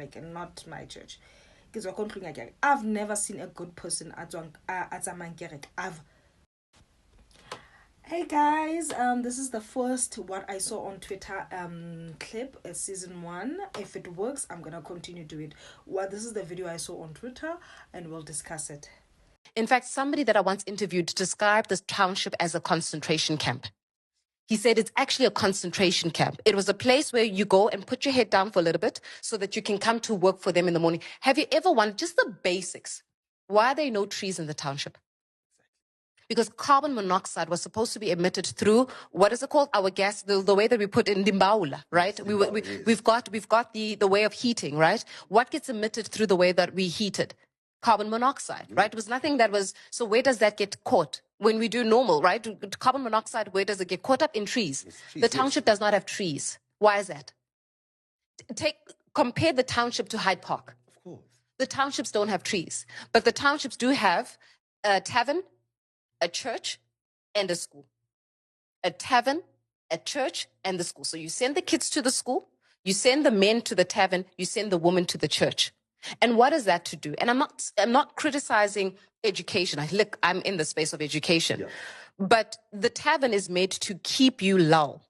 and not my church. I've never seen a good person at I've Hey guys, this is the first what I saw on Twitter clip, season 1. If it works, I'm gonna continue doing it. Well, this is the video I saw on Twitter, and we'll discuss it. In fact, somebody that I once interviewed described this township as a concentration camp. He said it's actually a concentration camp. It was a place where you go and put your head down for a little bit so that you can come to work for them in the morning. Have you ever wondered, just the basics, why are there no trees in the township? Because carbon monoxide was supposed to be emitted through, what is it called? Our gas, the way that we put in Dimbaula, right? We've got the way of heating, right? What gets emitted through the way that we heated? Carbon monoxide, right? It was nothing that was, so where does that get caught? When we do normal, right? Carbon monoxide, where does it get caught up? In trees. The township does not have trees. Why is that? Compare the township to Hyde Park. Of course. The townships don't have trees, but the townships do have a tavern, a church, and a school. A tavern, a church, and the school. So you send the kids to the school, you send the men to the tavern, you send the women to the church. And what is that to do? And I'm not criticizing education. Look, I'm in the space of education. Yeah. But the tavern is made to keep you lull.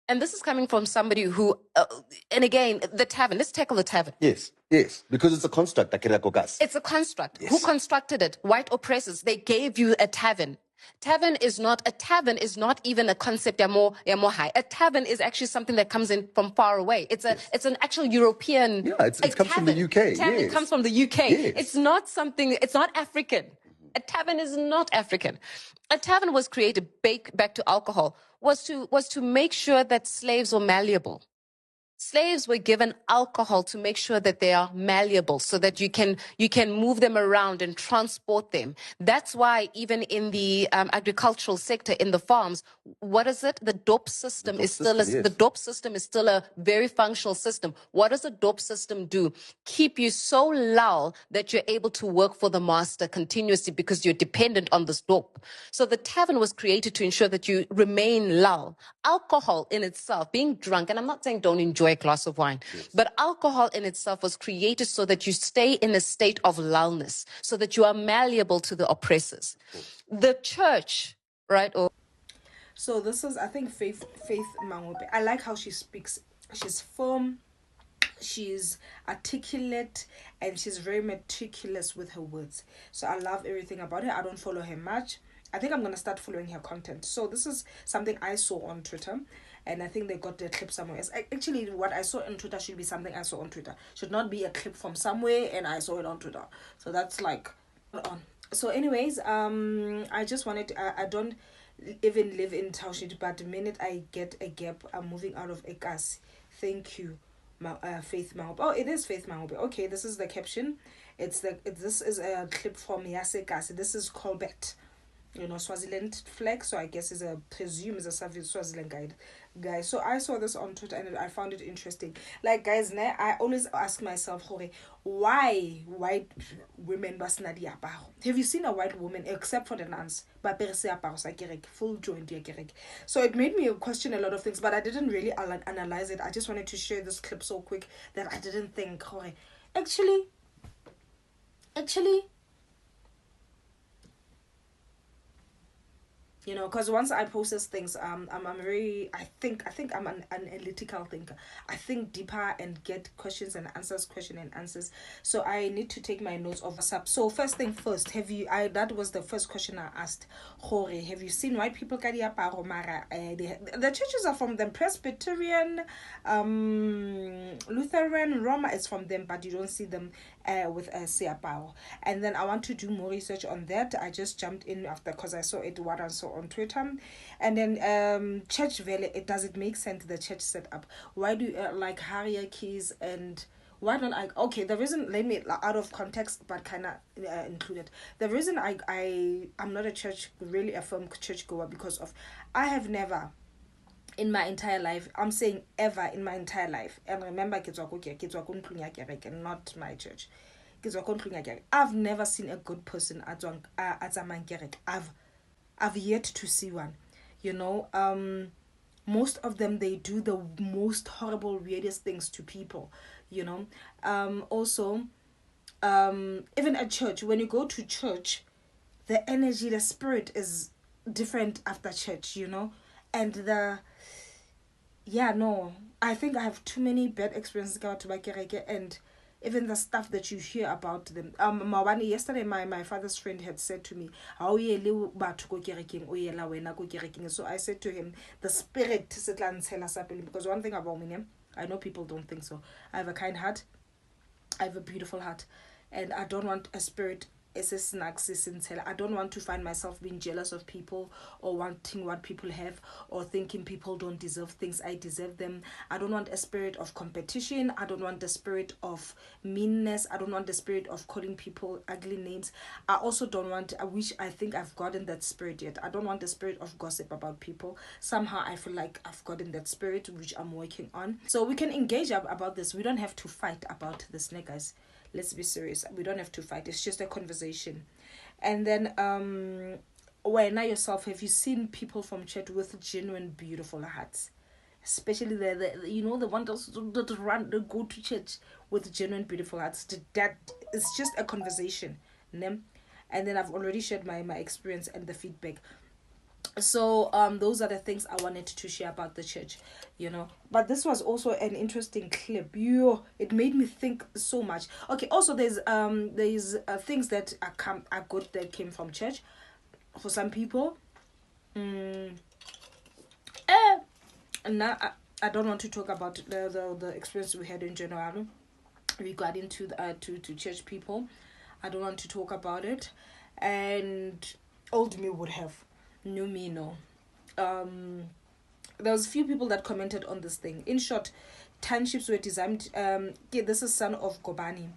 And this is coming from somebody who, and again, the tavern, let's tackle the tavern. Yes, because it's a construct. It's a construct. Yes. Who constructed it? White oppressors. They gave you a tavern. A tavern is not even a concept more high. A tavern is actually something that comes in from far away. It's an actual European. Yeah, it comes from the UK. Tavern comes from the UK. Yes. It's not African. A tavern is not African. A tavern was created, back to alcohol, was to make sure that slaves were malleable. Slaves were given alcohol to make sure that they are malleable so that you can move them around and transport them. That's why even in the agricultural sector, in the farms, what is it? The dope system is still a very functional system. What does a dope system do? Keep you so lull that you're able to work for the master continuously because you're dependent on this dope. So the tavern was created to ensure that you remain lull. Alcohol in itself, being drunk, and I'm not saying don't enjoy a glass of wine, yes, but alcohol in itself was created so that you stay in a state of lullness, so that you are malleable to the oppressors. The church, right? So this is, I think, Faith Magope. I like how she speaks. She's firm, she's articulate, and she's very meticulous with her words. So I love everything about her. I don't follow her much. I think I'm going to start following her content. So this is something I saw on Twitter, and I think they got the clip somewhere. Actually, what I saw on Twitter should be something I saw on Twitter. Should not be a clip from somewhere and I saw it on Twitter. So that's like on. So anyways, I just wanted to, I don't even live in Township, but the minute I get a gap, I'm moving out of Ekasi. Thank you, Faith Magope. Oh, it is Faith Magope. Okay, this is the caption. This is a clip from Yasekasi. This is Colbert. Swaziland flag, so I guess presume is a Swaziland guy. So I saw this on Twitter and I found it interesting. Like, guys, I always ask myself, why white women basna diaparo? Have you seen a white woman, except for the nuns, full joint? So it made me question a lot of things, but I didn't really analyze it. I just wanted to share this clip so quick that I didn't think, actually, because once I process things, I think I'm an analytical thinker. I think deeper and get questions and answers. So I need to take my notes of WhatsApp. So first thing first, that was the first question I asked. Have you seen white people kadiaparo mara? The churches are from them. Presbyterian, Lutheran, Roma is from them, but you don't see them with siaparo. And then I want to do more research on that. I just jumped in after because I saw what I saw on Twitter. And then church value, does it make sense, the church setup? Why do you like hierarchies, and why don't I, the reason, let me, out of context but kind of included, the reason I'm not really a firm church goer, because of, I have never in my entire life, I'm saying ever in my entire life, and remember, and not my church, I've never seen a good person at I've yet to see one. Most of them, they do the most horrible, weirdest things to people. Also, even at church, when you go to church, the energy, the spirit is different after church, and I think I have too many bad experiences going to my kereke, and even the stuff that you hear about them. Yesterday my father's friend had said to me, "How ye le batho go kerekeng, o yela wena go kerekeng." So I said to him, the spirit se tla ntshela sa pele, because one thing about me, I know people don't think so. I have a kind heart. I have a beautiful heart, and I don't want a spirit. I don't want to find myself being jealous of people, or wanting what people have, or thinking people don't deserve things. I deserve them. I don't want a spirit of competition. I don't want the spirit of meanness. I don't want the spirit of calling people ugly names. I also don't want, I think I've gotten that spirit yet. I don't want the spirit of gossip about people. Somehow I feel like I've gotten that spirit, which I'm working on. So we can engage about this. We don't have to fight about this, guys. Let's be serious. We don't have to fight. It's just a conversation. And then where yourself, have you seen people from church with genuine beautiful hearts? Especially the ones that run, that go to church with genuine beautiful hearts. That it's just a conversation. And then I've already shared my experience and the feedback. So those are the things I wanted to share about the church, but this was also an interesting clip. It made me think so much. Okay, also there's things that are good that came from church for some people. And now I don't want to talk about the experience we had in general regarding to church people. I don't want to talk about it, and old me would have. New me, no. There was a few people that commented on this thing. In short, townships were designed. This is son of Gobani.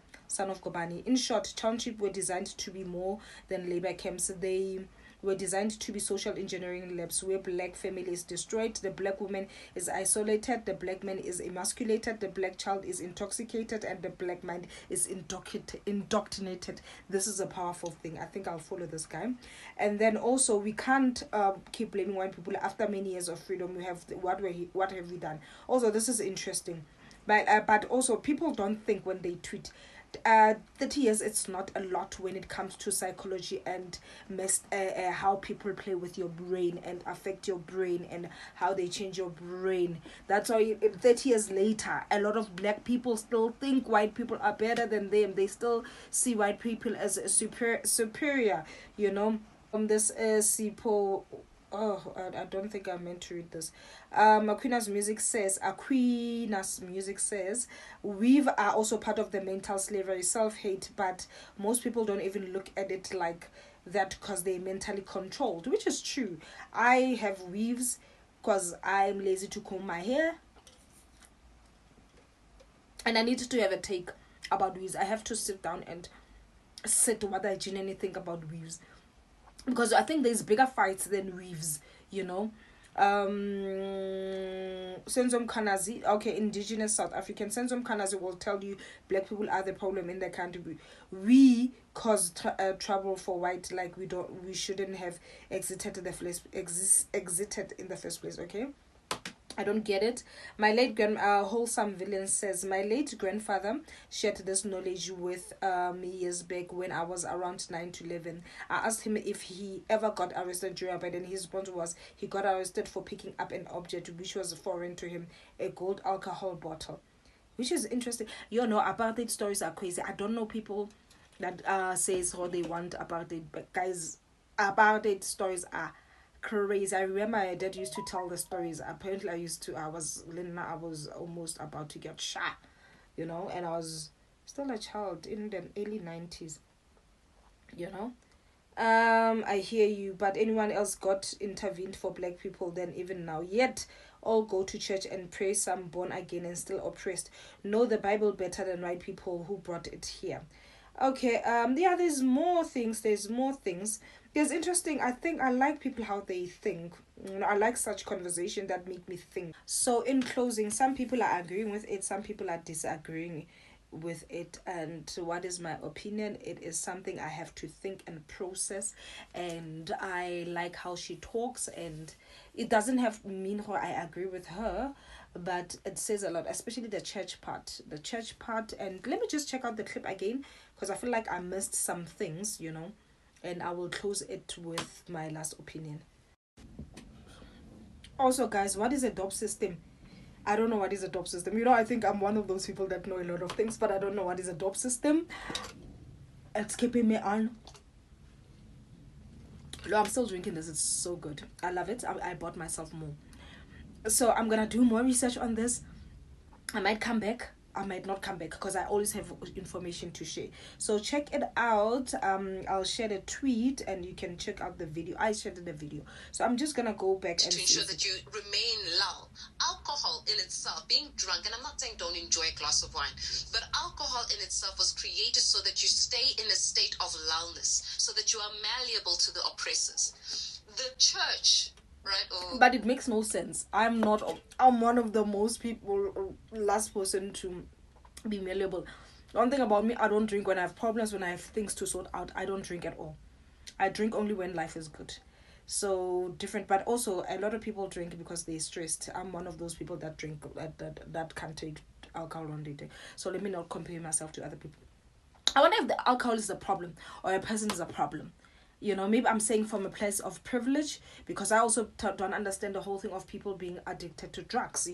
In short, townships were designed to be more than labor camps. They were designed to be social engineering labs where black family is destroyed, the black woman is isolated, the black man is emasculated, the black child is intoxicated, and the black mind is indoctrinated. This is a powerful thing. I think I'll follow this guy. And then also, we can't keep blaming white people. After many years of freedom, we have what have we done? Also, this is interesting, but also people don't think when they tweet. 30 years, it's not a lot when it comes to psychology and how people play with your brain and affect your brain and how they change your brain. That's why 30 years later, a lot of black people still think white people are better than them. They still see white people as superior. This is Sipo. Oh, I don't think I meant to read this. Aquina's music says, weave are also part of the mental slavery, self-hate, but most people don't even look at it like that because they're mentally controlled, which is true. I have weaves because I'm lazy to comb my hair, and I need to have a take about weaves. I have to sit down and sit what I genuinely think about weaves, because I think there's bigger fights than weaves, Senzom Kanazi, okay, indigenous South African. Senzom Kanazi will tell you black people are the problem in the country. We cause trouble for white, like we shouldn't have exited in the first place, okay? I don't get it. My late wholesome villain says, my late grandfather shared this knowledge with me years back when I was around 9 to 11. I asked him if he ever got arrested during apartheid, and his response was he got arrested for picking up an object which was foreign to him, a gold alcohol bottle, which is interesting. Apartheid stories are crazy. I don't know people that says what they want apartheid, but guys, apartheid stories are crazy. I remember my dad used to tell the stories. Apparently I was almost about to get shot, and I was still a child in the early 90s, I hear you, but anyone else got intervened for black people then even now, yet all go to church and pray, some born again and still oppressed, know the Bible better than white people who brought it here. Okay, there's more things. It's interesting. I think I like people how they think. I like such conversation that make me think. So in closing, some people are agreeing with it, some people are disagreeing with it, and what is my opinion? It is something I have to think and process, and I like how she talks, and it doesn't have mean how I agree with her, but it says a lot, especially the church part. And let me just check out the clip again, because I feel like I missed some things, and I will close it with my last opinion. Also, guys, what is a DOP system? I don't know what is a DOP system. I think I'm one of those people that know a lot of things, but I don't know what is a DOP system. It's keeping me on. No, I'm still drinking this. It's so good. I love it. I bought myself more. So I'm going to do more research on this. I might come back. I might not come back, because I always have information to share. So check it out. I'll share the tweet and you can check out the video. I shared the video. So I'm just gonna go back and to ensure that you remain lull. Alcohol in itself, being drunk, and I'm not saying don't enjoy a glass of wine, but alcohol in itself was created so that you stay in a state of lullness, so that you are malleable to the oppressors. The church, right? But it makes no sense. I'm one of the most last person to be malleable. One thing about me, I don't drink when I have problems, when I have things to sort out. I don't drink at all. I drink only when life is good. So different, but also a lot of people drink because they're stressed. I'm one of those people that drink that can't take alcohol on the day. So let me not compare myself to other people. I wonder if the alcohol is a problem or a person is a problem. Maybe I'm saying from a place of privilege, because I also don't understand the whole thing of people being addicted to drugs,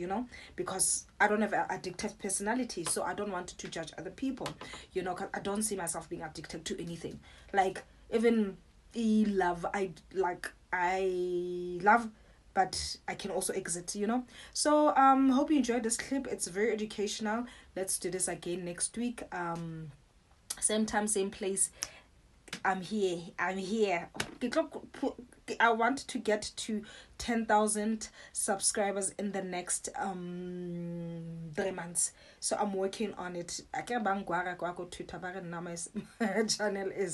because I don't have an addictive personality, so I don't want to judge other people, because I don't see myself being addicted to anything. Like, even love, I love, but I can also exit, So, hope you enjoyed this clip. It's very educational. Let's do this again next week. Same time, same place. I'm here. I want to get to 10,000 subscribers in the next 3 months. So I'm working on it. I can't bang Twitter channel is